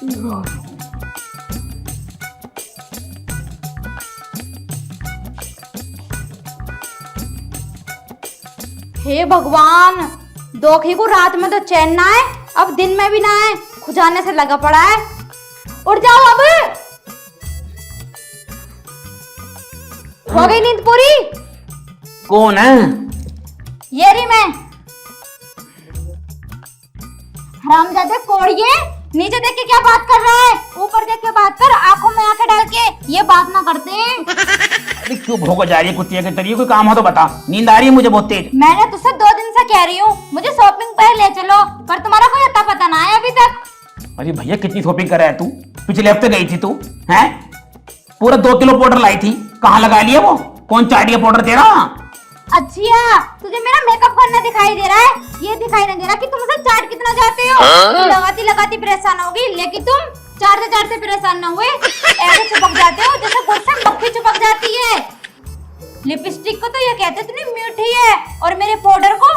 हे भगवान, दोखी को रात में तो चैन ना है, अब दिन में भी ना है, खुजाने से लगा पड़ा है। उठ जाओ अब। हो गई नींद पूरी? कौन है? ये रही मैं। हरामजादे कोड़िए, नीचे देख के क्या बात कर रहा है? ऊपर देख के बात कर, आंखों में आंखें डाल के। ये बात ना करते। अरे क्यों भौंक जा रही है कुत्तिया के तरीके? कोई काम हो तो बता, नींद आ रही है मुझे बहुत तेज। मैंने तुझसे 2 दिन से कह रही हूँ मुझे शॉपिंग पर ले चलो, पर तुम्हारा कोई अता पता ना है अभी तक। अरे भैया कितनी शॉपिंग कर रहा है तू? पिछले हफ्ते गई थी तू, हैं? पूरा 2 किलो पाउडर लाई थी, कहाँ लगा लिया वो? कौन चाट गया पाउडर तेरा? अच्छा, तुझे मेरा मेकअप करना दिखाई दे रहा है, ये दिखाई नहीं दे रहा कि तुम उसे चाट कितना जाते हो। लगाती लगाती परेशान होगी, लेकिन तुम चाटते चाटते परेशान ना हुए, ऐसे चिपक जाते हो जैसे गुड़ से मक्खी चिपक जाती है। लिपस्टिक को तो ये कहते इतनी मीठी है, और मेरे पाउडर को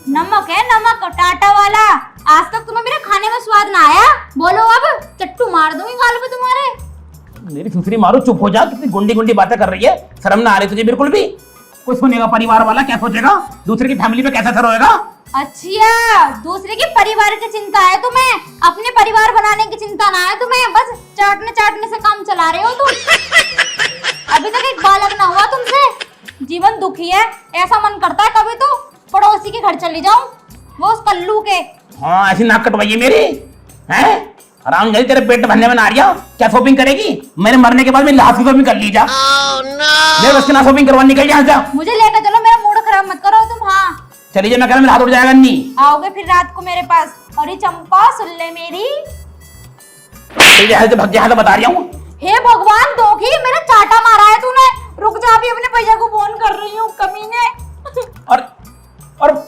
नमक है, नमक टाटा वाला। आज तक तुम्हें मेरे खाने में स्वाद ना आया? बोलो अब, चट्टू मार दूंगी गाल पे तुम्हारे। मेरी सुसरी मारो, चुप हो जा। कितनी गुंडी गुंडी बातें कर रही है, शर्म ना आ रही तुझे बिल्कुल भी? कोई सुनेगा परिवार वाला, क्या सोचेगा? दूसरे की फैमिली पे कैसा असर होएगा? अच्छा, दूसरे के परिवार की चिंता है तुम्हें, अपने परिवार बनाने की चिंता ना है तुम्हें। बस चाटने चाटने से काम चला रहे हो तुम। अभी तक एक बालक ना हुआ तुमसे। जीवन दुखी है, ऐसा मन करता है कभी तो पड़ोसी के घर चली जाऊं, वो उस कल्लू के। हाँ, ऐसी नाक कटवाइए मेरी, हैं? आराम जाए, तेरे पेट भरने में ना आ रही, क्या शॉपिंग करेगी? मेरे मरने के बाद मेरी लाश की शॉपिंग कर ली जा। मेरे बस की ना शॉपिंग करवा, निकल यहाँ जा। मुझे लेकर चलो, मेरा मूड खराब मत करो तुम। हाँ चलिए, मैं कह रहा मेरा हाथ उठ जाएगा। नहीं आओगे फिर रात को मेरे पास? अरे चंपा सुन ले मेरी। भग जा, बता रही हूँ। हे भगवान, दोखी मेरा चाटा मारा है तूने। रुक जा, अभी अपने भैया को फोन कर रही हूँ, कमीने। और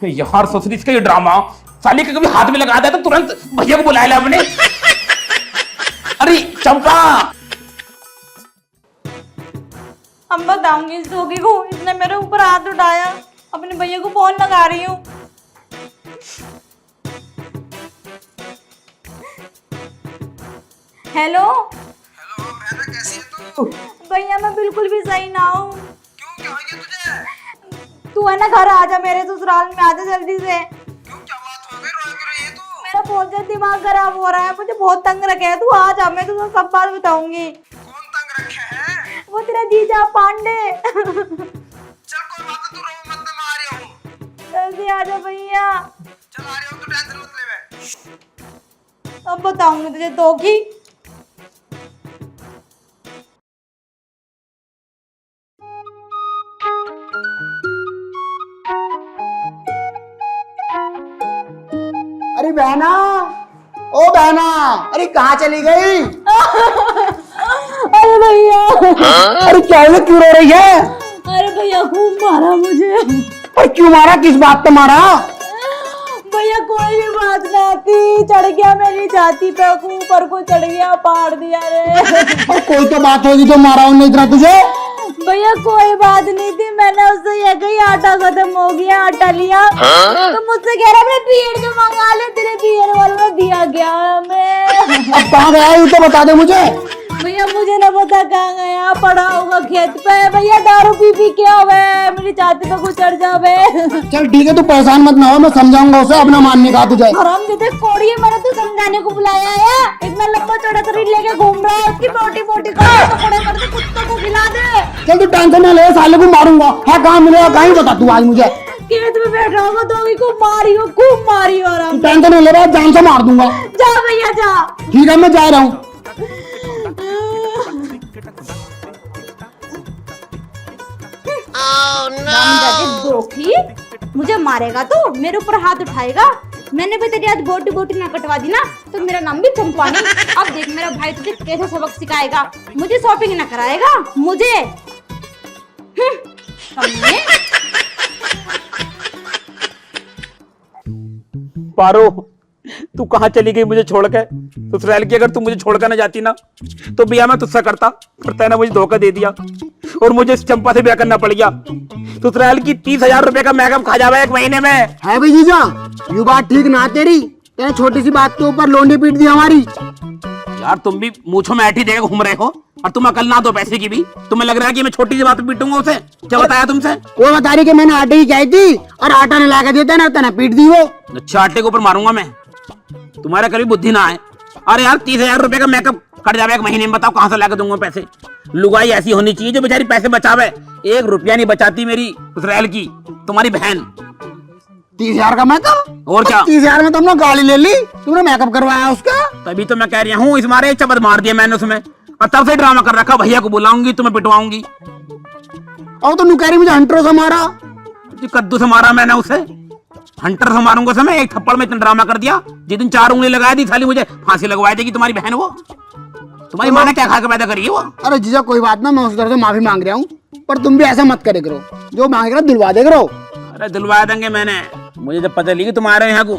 यार ससुरी इसका ये ड्रामा, साली के कभी हाथ में लगा दिया तो तुरंत भैया को बुलाया अपने। अरे चंपा, हम बताऊंगी इस दोगी को, इसने मेरे ऊपर हाथ उठाया। अपने भैया को फोन लगा रही हूँ। हेलो बहना, कैसी है तू? भैया, मैं बिल्कुल भी सही ना हूँ। क्यों, क्या हो गया तुझे? तू है ना घर आ जा, मेरे ससुराल में आ जा जल्दी से। क्यों, क्या बात हो गई? रोए क्यों रही है तू? मेरा बहुत ज्यादा दिमाग खराब हो रहा है, मुझे बहुत तंग रखे है। तू आ जा, मैं तुझे सब बात बताऊंगी। कौन तंग रखे है? वो तेरा जीजा पांडे। चल कोई बात नहीं, तू रो मत, मैं आ रही हूँ। जल्दी आ जा भैया। चल आ रही हूँ, तू टेंशन मत ले। अब बताऊंगी तुझे दोगी। अरे बहना, ओ बहना, अरे कहाँ चली गई? अरे भैया, अरे क्या हुआ, क्यों रो रही है? अरे भैया खूब मारा मुझे। और क्यों मारा, किस बात पे मारा? भैया कोई भी बात ना थी, चढ़ गया मेरी छाती पे, ऊपर को चढ़ गया, पाड़ दिया रे। और कोई तो बात होगी जो मारा उन्हें इतना तुझे? भैया कोई बात नहीं थी, मैंने उससे ये कही आटा खत्म हो गया, आटा लिया। तो मुझसे कह रहा मेरे पीरियड जो मंगा ले, तेरे पीरियड वालों ने दिया गया हमें। अब कहाँ गया ये तो बता दे मुझे। भैया मुझे ना पता कहाँ गया, पड़ा होगा खेत पे। भैया दारू पी पी क्या हुआ, मेरी छाती पे कुछ चढ़ जावे। चल ठीक है, तू परेशान मत ना हो, मैं समझाऊंगा उसे, अपना मानने का तुझे। हराम दे कोड़िए, मैंने तो समझाने को बुलाया है। इतना लंबा चौड़ा शरीर लेके घूम रहा है, उसकी मोटी मोटी पकड़े कर दे, कुत्तों को खिला दे। चल तू टेंशन ना ले, साले को मारूंगा। है कहाँ मिलेगा, कहीं बता तू आज मुझे। खेत में बैठा होगा, दोगी को मारियो, खूब मारियो। तू टेंशन नहीं ले रहा, जान से मार दूंगा। जा भैया जा। ठीक है, मैं जा रहा हूँ। दोखी मुझे मारेगा तो मेरे ऊपर हाथ उठाएगा। मैंने भी तेरी आज बोटी बोटी ना कटवा दी ना, तो मेरा नाम भी चंपा नहीं। अब देख मेरा भाई तुझे कैसे सबक सिखाएगा। मुझे शॉपिंग ना कराएगा, मुझे। पारो, तू कहाँ चली गई मुझे छोड़ के? ससुराल की अगर तू मुझे छोड़कर ना जाती ना, तो ब्याह मैं तुझसे करता, पर तैने मुझे धोखा दे दिया और मुझे इस चंपा से ब्याह करना पड़ गया। ससुराल की 30,000 रुपए का मेकअप खा जावा 1 महीने में। है भाई जीजा, ये बात ठीक ना तेरी। तेरे छोटी सी बात के ऊपर लोंडी पीट दी हमारी। यार तुम भी मूंछों में ऐठी देकर घूम रहे हो और तुम अकल ना दो पैसे की भी। तुम्हें लग रहा है कि मैं छोटी सी बात पे पीटूंगा उसे? क्या बताया तुमसे? वो बता रही कि मैंने आटे की खाई थी और आटा नहीं ला के देता ना, तना पीट दी वो। अच्छा आटे के ऊपर मारूंगा मैं? तुम्हारा कभी बुद्धि ना आए। अरे यार 30,000 रुपए का मेकअप कट जावे एक महीने में, बताओ कहां से लाके दूंगा पैसे? लुगाई ऐसी होनी चाहिए जो बेचारी पैसे बचावे। 1 रुपया नहीं बचाती मेरी इसराइल की तुम्हारी बहन। 30,000 का मेकअप? और क्या? 30,000 में तुमने गाड़ी ले ली, तुमने मेकअप करवाया उसका? तभी तो मैं कह रही हूँ, इस मारे चबद मार दिया मैंने उसमें और तब से ड्रामा कर रखा, भैया को बुलाऊंगी तुम्हें पिटवाऊंगी। और तो नुकह रही मुझे हंटरों से मारा। कद्दू से मारा मैंने उसे, हंटर से मारूंगा समय। एक थप्पड़ में इतना ड्रामा कर दिया, जिस दिन 4 उंगली लगा दी साली मुझे फांसी लगवा देगी तुम्हारी बहन। वो तुम्हारी माँ ने क्या खा के पैदा करी है वो? अरे जीजा कोई बात ना, मैं उस तरह से माफी मांग रहा हूँ, पर तुम भी ऐसा मत करे करो, जो मांग रहा दिलवा दे करो। अरे दिलवा देंगे। मैंने मुझे जब पता लगी तुम आ रहे हो यहाँ को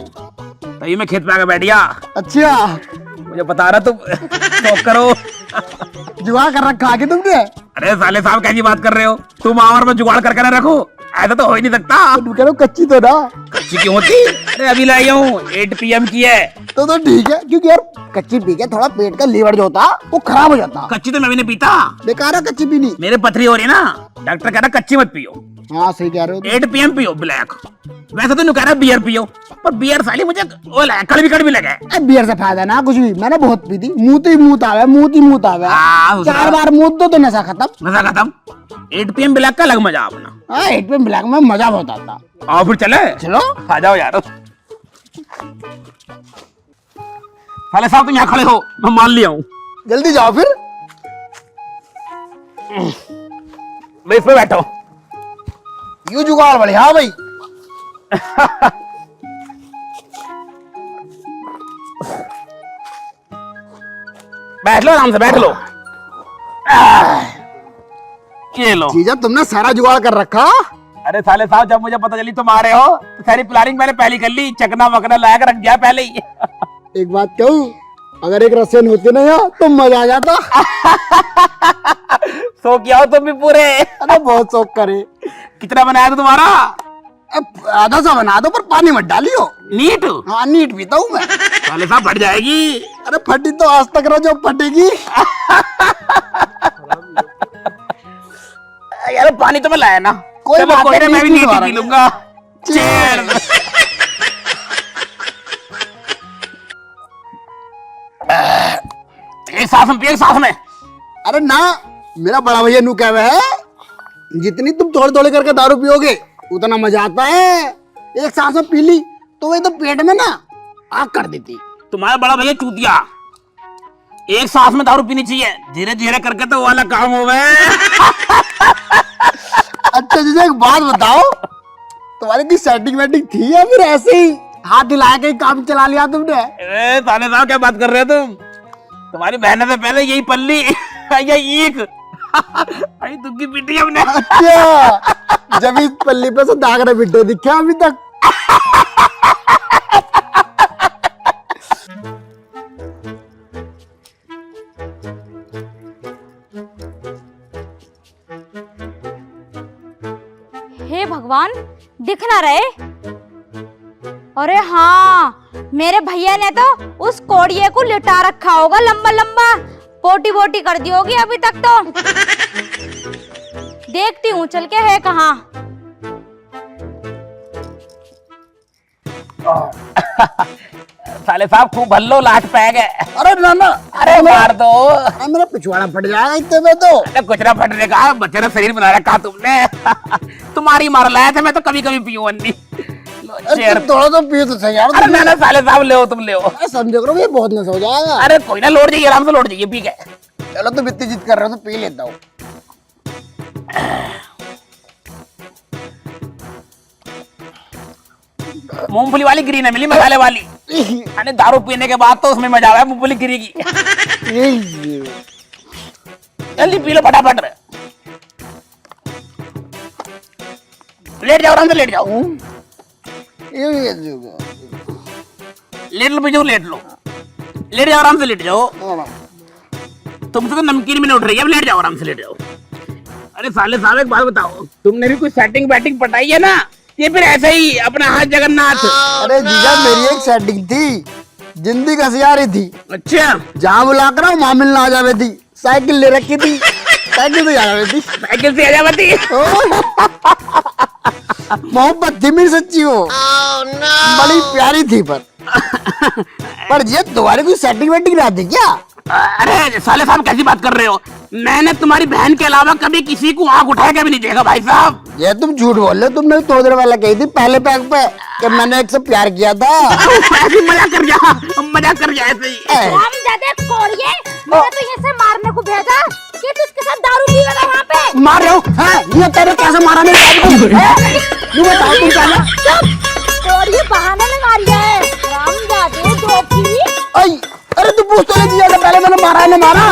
तभी मैं खेत पे आके बैठ गया। अच्छा मुझे बता रहा तुम तो करो जुगाड़ कर रखा आगे तुमने? अरे साले साहब कैसी बात कर रहे हो तुम? और मैं जुगाड़ करके ना रखो, ऐसा तो हो ही नहीं सकता। तुम कह रहे हो कच्ची तो ना? कच्ची क्यों होती? अरे अभी लाई हूँ 8 PM की है। तो ठीक है, क्योंकि यार कच्ची पी के थोड़ा पेट का लीवर जो होता वो खराब हो जाता। कच्ची तो मैं भी नहीं पीता, बेकार है कच्ची पीनी। मेरे पथरी हो रही है ना, डॉक्टर कह रहा कच्ची मत पियो। हाँ सही कह रहे हो। 8 PM पियो ब्लैक। वैसे तो नहीं कह रहा बियर पियो, पर बियर साली मुझे कड़वी लगे। बियर से फायदा ना कुछ भी, मैंने बहुत पी थी, मुंह ही मुंह आवे, मुंह आवे। हाँ, 4 बार मुंह दो तो नशा खत्म। नशा खत्म। 8 PM ब्लैक का अलग मजा अपना। हाँ 8 PM ब्लैक में मजा बहुत आता। आओ फिर चले। चलो आ जाओ यार। साले साहब तुम यहाँ खड़े हो, मैं मान लिया हूँ। जल्दी जाओ फिर। मैं इस पे बैठो। यू जुगाड़ वाले। हाँ भाई बैठ लो आराम से, बैठ लो। ये लो। जीजा तुमने सारा जुगाड़ कर रखा। अरे साले साहब जब मुझे पता चली तुम आ रहे हो तो सारी प्लानिंग मैंने पहले कर ली, चकना वकना लाया कर रख दिया पहले ही। एक बात कहूँ, अगर एक रसियन होती ना यहाँ तो मजा आ जाता। सो क्या हो तुम भी पूरे? अरे बहुत शौक करे। कितना बनाया था तुम्हारा? आधा सा बना दो पर पानी मत डालियो। नीट? हाँ नीट पीता हूँ मैं। साले साहब फट जाएगी। अरे फटी तो आज तक रहो, जब फटेगी। यार पानी तो मैं लाया ना। कोई बात नहीं, मैं भी नीट दोबारा पी लूंगा। Cheers। एक सांस में पिए, एक सांस में। अरे ना, मेरा बड़ा भैया नू कह है, जितनी तुम थोड़ी थोड़ी करके दारू पियोगे उतना मजा आता है। एक सांस में पी ली तो वही तो पेट में ना आग कर देती। तुम्हारा बड़ा भैया चूतिया, एक सांस में दारू पीनी चाहिए, धीरे धीरे करके तो वो वाला काम हो गए। अच्छा जीजा एक बात बताओ, तुम्हारी की सेटिंग वेटिंग थी या फिर ऐसे ही हाथ हिलाया के काम चला लिया तुमने? साले साहब क्या बात कर रहे हो तुम? तुम्हारी बहन से पहले यही पल्ली ये ईख आई तुमकी पीटी हमने। अच्छा जब इस पल्ली पे से दाग रहे बिट्टे दिखे अभी तक। हे भगवान, दिख ना रहे। अरे हाँ, मेरे भैया ने तो उस कोड़िए को लिटा रखा होगा, लंबा लंबा पोटी बोटी कर दी होगी अभी तक तो। देखती हूँ चल के है कहाँ। साले साहब खूब भल्लो लाट पे गए। अरे ना ना, अरे मार दो। मेरा पिछवाड़ा फट जाएगा इतने में तो। अरे कुछ ना फटने का, बच्चे ने शरीर बना रखा तुमने। तुम्हारी मार लाया था, मैं तो कभी कभी पीऊं अन्नी। थोड़ा तो पियो तो सही यार। अरे ना ना साले साहब ले तुम ले। समझो करो ये बहुत नशा हो जाएगा। अरे कोई ना, लौट जाइए आराम से, लौट जाइए पी के। चलो तुम इतनी जिद कर रहे हो तो पी लेता हूँ। मूंगफली वाली गिरी ना मिली, मसाले वाली। अरे दारू पीने के बाद तो उसमें मजा आया मूंगफली गिरी की। जल्दी पी लो फटाफट। लेट जाओ आराम से, लेट जाओ। लेट लो भैया, लेट लो। लेट जाओ आराम से, लेट जाओ। तुमसे तो नमकीन भी नहीं उठ रही है, अब लेट जाओ आराम से, लेट जाओ। अरे साले साहब एक बात बताओ, तुमने भी कोई सेटिंग बैटिंग पटाई है ना ये फिर ऐसे ही अपना हाथ जगन्नाथ। अरे जीजा मेरी एक सेटिंग थी, जिंदगी कसी आ रही थी, अच्छा जहाँ बुला कर वहाँ मिलना आ जावे थी, साइकिल ले रखी थी, साइकिल से जा रही थी। साइकिल से आजावती। मोहब्बत थी मेरी सच्ची वो, बड़ी प्यारी थी पर ये तुम्हारी कोई सेटिंग वेटिंग ना थी क्या? अरे साले साहब कैसी बात कर रहे हो? मैंने तुम्हारी बहन के अलावा कभी किसी को आंख उठाया के भी नहीं देखा भाई साहब। ये तुम झूठ बोल रहे हो, तुमने थोड़ी देर पहले कही थी पहले पैक पे कि मैंने एक से प्यार किया था। ऐसे मजाक कर गया ऐसे ही। हम ज्यादा कोड़िए, मैंने तो ये से मारने को भेजा कि तू उसके साथ दारू पीएगा वहाँ पे। मार रहे हो? हाँ, ये तेरे कैसे मारा मेरे बाप को? ये बताओ तुम पहले। कोड़िए बहाने में मारिया है, हम ज्यादा धोखी। अरे तू पूछ तो ले जीजा से पहले मैंने मारा है ना मारा?